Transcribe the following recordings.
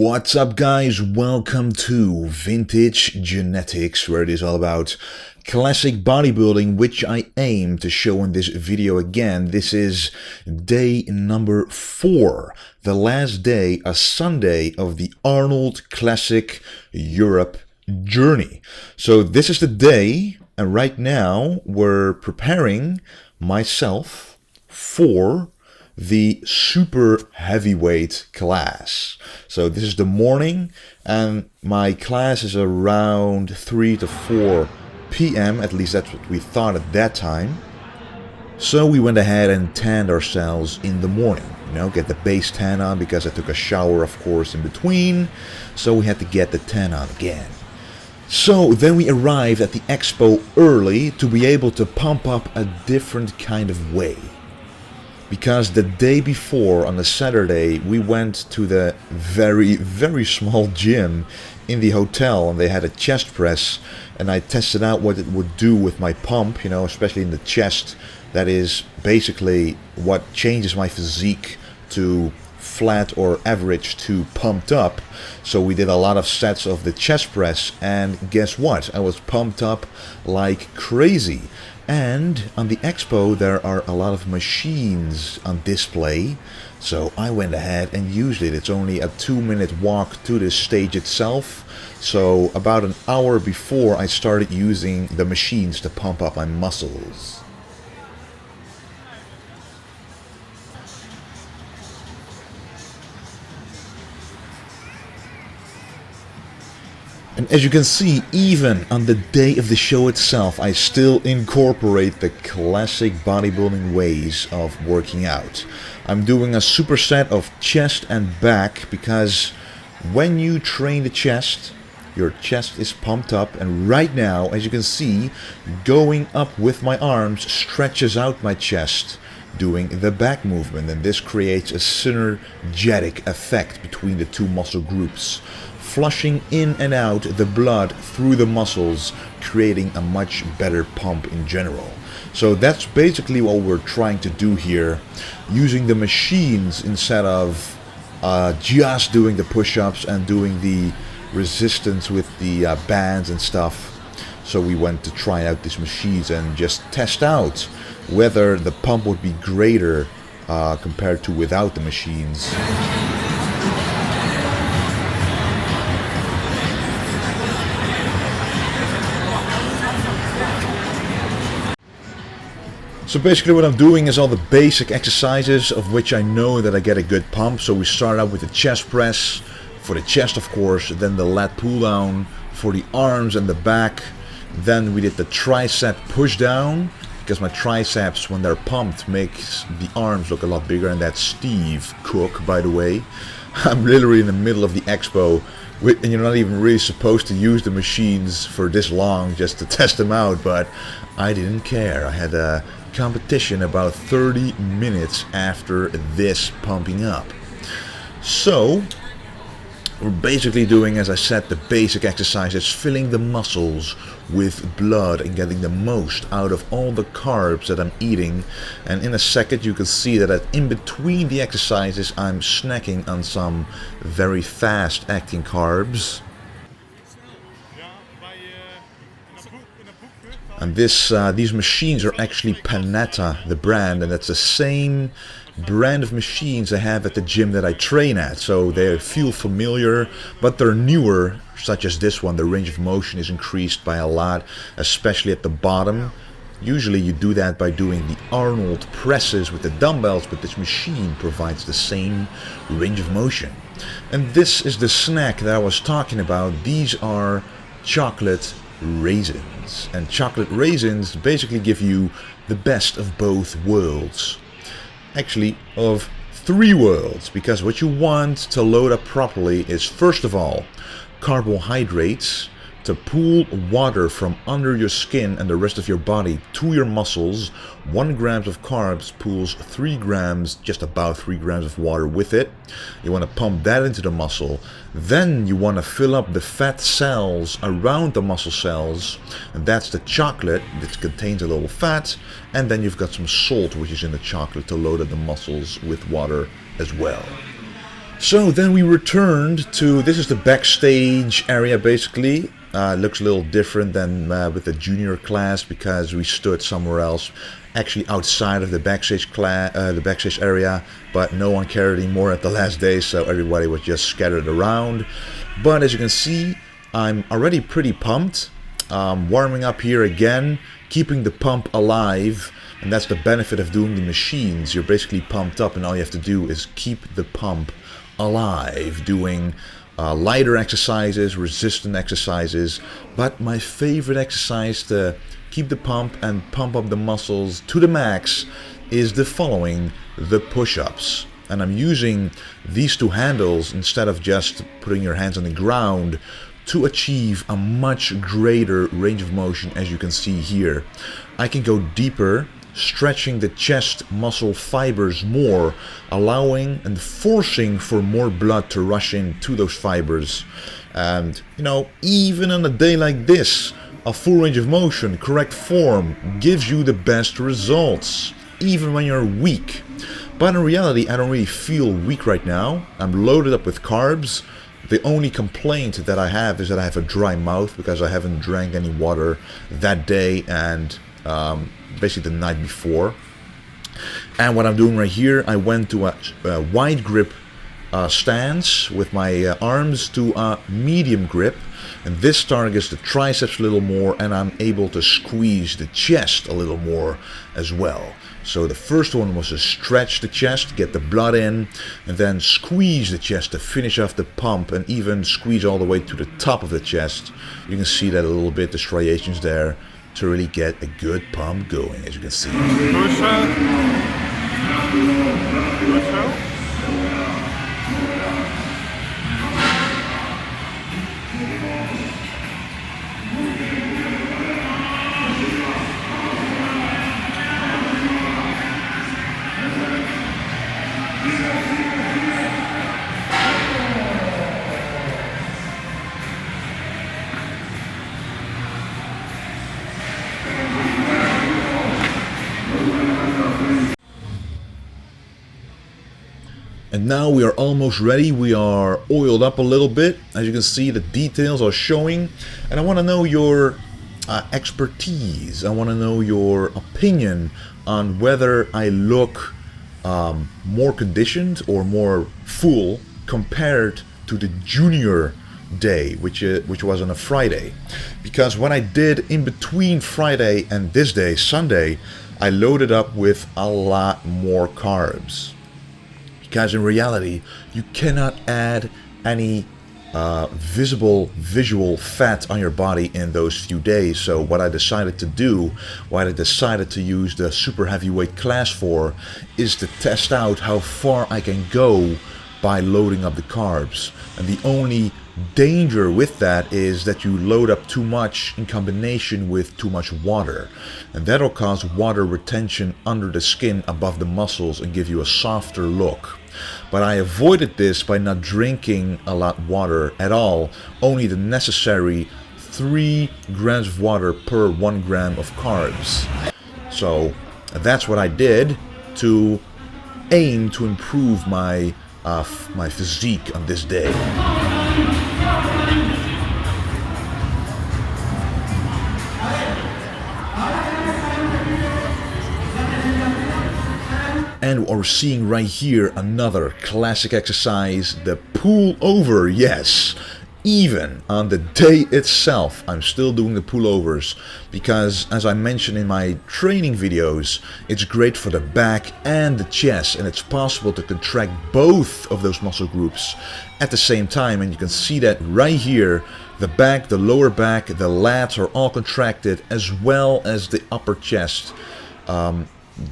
What's up, guys? Welcome to Vintage Genetics, where it is all about classic bodybuilding, which I aim to show in this video again. This is day number 4, the last day, a Sunday of the Arnold Classic Europe journey. So this is the day, and right now we're preparing myself for the super heavyweight class. So this is the morning, and my class is around 3 to 4 p.m. At least that's what we thought at that time. So we went ahead and tanned ourselves in the morning. You know, get the base tan on because I took a shower, of course, in between. So we had to get the tan on again. So then we arrived at the Expo early to be able to pump up a different kind of way. Because the day before, on the Saturday, we went to the very small gym in the hotel, and they had a chest press, and I tested out what it would do with my pump, you know, especially in the chest. That is basically what changes my physique to flat or average to pumped up. So we did a lot of sets of the chest press, and guess what? I was pumped up like crazy. And on the Expo there are a lot of machines on display, so I went ahead and used it. It's only a 2-minute walk to the stage itself, so about an hour before I started using the machines to pump up my muscles. And as you can see, even on the day of the show itself, I still incorporate the classic bodybuilding ways of working out. I'm doing a superset of chest and back because when you train the chest, your chest is pumped up, and right now, as you can see, going up with my arms stretches out my chest, doing the back movement, and this creates a synergetic effect between the two muscle groups, flushing in and out the blood through the muscles, creating a much better pump in general. So that's basically what we're trying to do here, using the machines instead of just doing the push-ups and doing the resistance with the bands and stuff. So we went to try out these machines and just test out whether the pump would be greater compared to without the machines. So basically what I'm doing is all the basic exercises of which I know that I get a good pump. So we start out with the chest press for the chest, of course, then the lat pull down for the arms and the back. Then we did the tricep push down, because my triceps, when they're pumped, makes the arms look a lot bigger, and that's Steve Cook, by the way. I'm literally in the middle of the Expo, and you're not even really supposed to use the machines for this long just to test them out, but I didn't care. I had a competition about 30 minutes after this pumping up. So we're basically doing, as I said, the basic exercises, filling the muscles with blood and getting the most out of all the carbs that I'm eating. And in a second you can see that in between the exercises I'm snacking on some very fast acting carbs. And these machines are actually Panetta, the brand, and that's the same brand of machines I have at the gym that I train at. So they feel familiar, but they're newer, such as this one. The range of motion is increased by a lot, especially at the bottom. Usually you do that by doing the Arnold presses with the dumbbells, but this machine provides the same range of motion. And this is the snack that I was talking about. These are chocolate raisins, and chocolate raisins basically give you the best of both worlds. Actually, of 3 worlds, because what you want to load up properly is, first of all, carbohydrates to pull water from under your skin and the rest of your body to your muscles. 1 gram of carbs pulls 3 grams, just about 3 grams of water with it. You want to pump that into the muscle. Then you want to fill up the fat cells around the muscle cells, and that's the chocolate that contains a little fat. And then you've got some salt, which is in the chocolate, to load up the muscles with water as well. So then we returned to, this is the backstage area basically. Looks a little different than with the junior class because we stood somewhere else, actually outside of the backstage area, but no one cared anymore at the last day, so everybody was just scattered around. But as you can see, I'm already pretty pumped. Warming up here again, keeping the pump alive, and that's the benefit of doing the machines. You're basically pumped up and all you have to do is keep the pump alive, doing lighter exercises, resistant exercises. But my favorite exercise to keep the pump and pump up the muscles to the max is the following, the push-ups. And I'm using these two handles instead of just putting your hands on the ground to achieve a much greater range of motion. As you can see here, I can go deeper, stretching the chest muscle fibers more, allowing and forcing for more blood to rush into those fibers. And you know, even on a day like this, a full range of motion, correct form, gives you the best results, even when you're weak. But in reality, I don't really feel weak right now. I'm loaded up with carbs. The only complaint that I have is that I have a dry mouth because I haven't drank any water that day and basically the night before. And what I'm doing right here, I went to a wide grip stance with my arms to a medium grip, and this targets the triceps a little more, and I'm able to squeeze the chest a little more as well. So the first one was to stretch the chest, get the blood in, and then squeeze the chest to finish off the pump, and even squeeze all the way to the top of the chest. You can see that a little bit, the striations there, to really get a good pump going, as you can see. Push up. Push up. And now we are almost ready. We are oiled up a little bit. As you can see, the details are showing. And I want to know your expertise. I want to know your opinion on whether I look more conditioned or more full compared to the junior day, which was on a Friday. Because what I did in between Friday and this day, Sunday, I loaded up with a lot more carbs. Because in reality, you cannot add any visual fat on your body in those few days. So what I decided to do, what I decided to use the super heavyweight class for, is to test out how far I can go by loading up the carbs. And the only danger with that is that you load up too much in combination with too much water, and that'll cause water retention under the skin above the muscles and give you a softer look. But I avoided this by not drinking a lot of water at all, only the necessary 3 grams of water per 1 gram of carbs. So that's what I did to aim to improve my my physique on this day. And what we're seeing right here, another classic exercise, the pull over. Yes, even on the day itself, I'm still doing the pullovers because, as I mentioned in my training videos, it's great for the back and the chest, and it's possible to contract both of those muscle groups at the same time. And you can see that right here. The back, the lower back, the lats are all contracted, as well as the upper chest.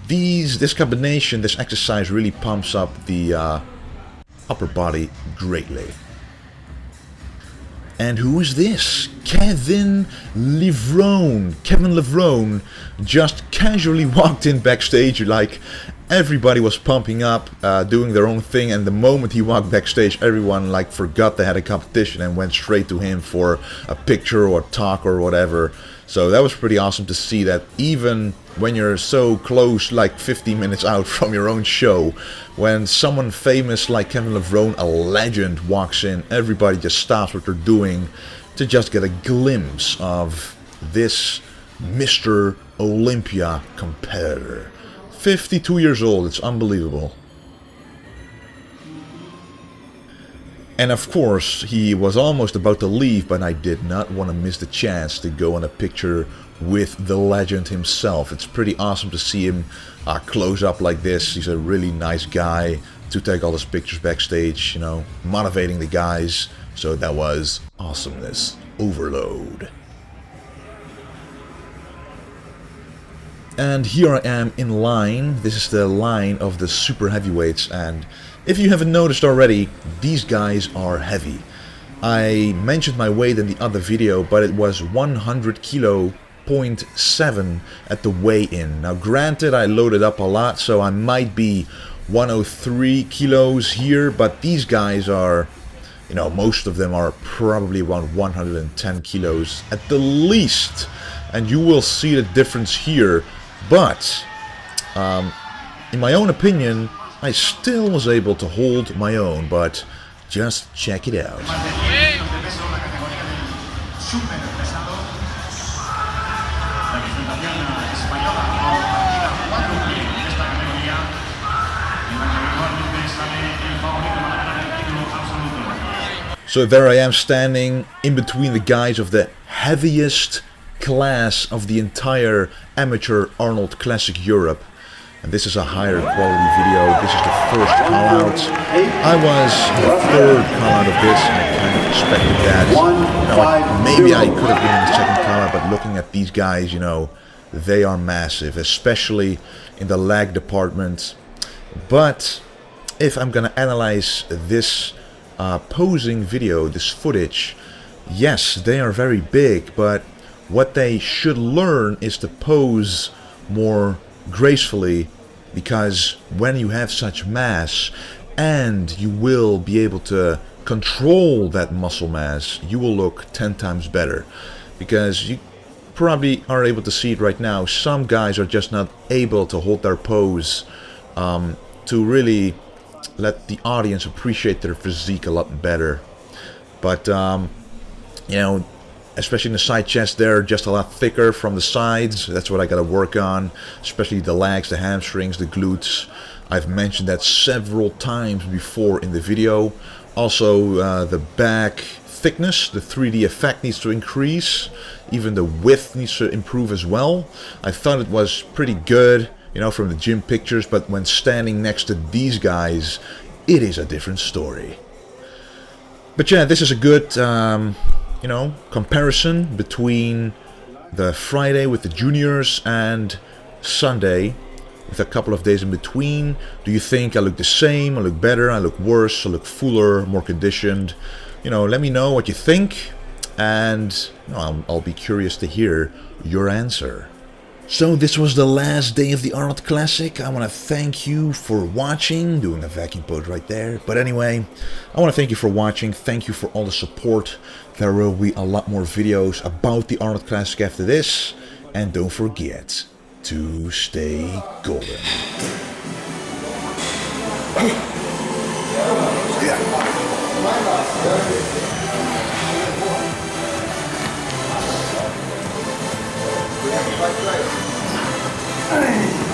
This combination, this exercise really pumps up the upper body greatly. And who is this? Kevin Levrone just casually walked in backstage, like everybody was pumping up, doing their own thing, and the moment he walked backstage, everyone like forgot they had a competition and went straight to him for a picture or talk or whatever. So that was pretty awesome to see that even when you're so close, like 15 minutes out from your own show, when someone famous like Kevin Levrone, a legend, walks in, everybody just stops what they're doing to just get a glimpse of this Mr. Olympia competitor. 52 years old, it's unbelievable. And of course, he was almost about to leave, but I did not want to miss the chance to go on a picture with the legend himself. It's pretty awesome to see him close up like this. He's a really nice guy to take all his pictures backstage, you know, motivating the guys. So that was awesomeness overload. And here I am in line. This is the line of the super heavyweights, and if you haven't noticed already, these guys are heavy. I mentioned my weight in the other video, but it was 100 kilo 0.7 at the weigh-in. Now granted, I loaded up a lot, so I might be 103 kilos here, but these guys are, you know, most of them are probably around 110 kilos at the least. And you will see the difference here. But, in my own opinion, I still was able to hold my own, but just check it out. So there I am standing in between the guys of the heaviest class of the entire amateur Arnold Classic Europe, and this is a higher quality video. This is the first call out. I was the third call out of this, and I kind of expected that. Now, maybe I could have been in the second call out, but looking at these guys, you know, they are massive, especially in the leg department. But if I'm gonna analyze this posing video, this footage, yes, they are very big, but what they should learn is to pose more gracefully, because when you have such mass and you will be able to control that muscle mass, you will look 10 times better. Because you probably are able to see it right now, some guys are just not able to hold their pose to really let the audience appreciate their physique a lot better. But you know, especially in the side chest, they're just a lot thicker from the sides. That's what I gotta work on, especially the legs, the hamstrings, the glutes. I've mentioned that several times before in the video. Also, the back thickness, the 3D effect needs to increase. Even the width needs to improve as well. I thought it was pretty good, you know, from the gym pictures, but when standing next to these guys, it is a different story. But yeah, this is a good you know, comparison between the Friday with the juniors and Sunday with a couple of days in between. Do you think I look the same, I look better, I look worse, I look fuller, more conditioned? You know, let me know what you think, and you know, I'll be curious to hear your answer. So this was the last day of the Arnold Classic. I want to thank you for watching, doing a vacuum pose right there. But anyway, I want to thank you for watching. Thank you for all the support. There will be a lot more videos about the Arnold Classic after this. And don't forget to stay golden. Hey.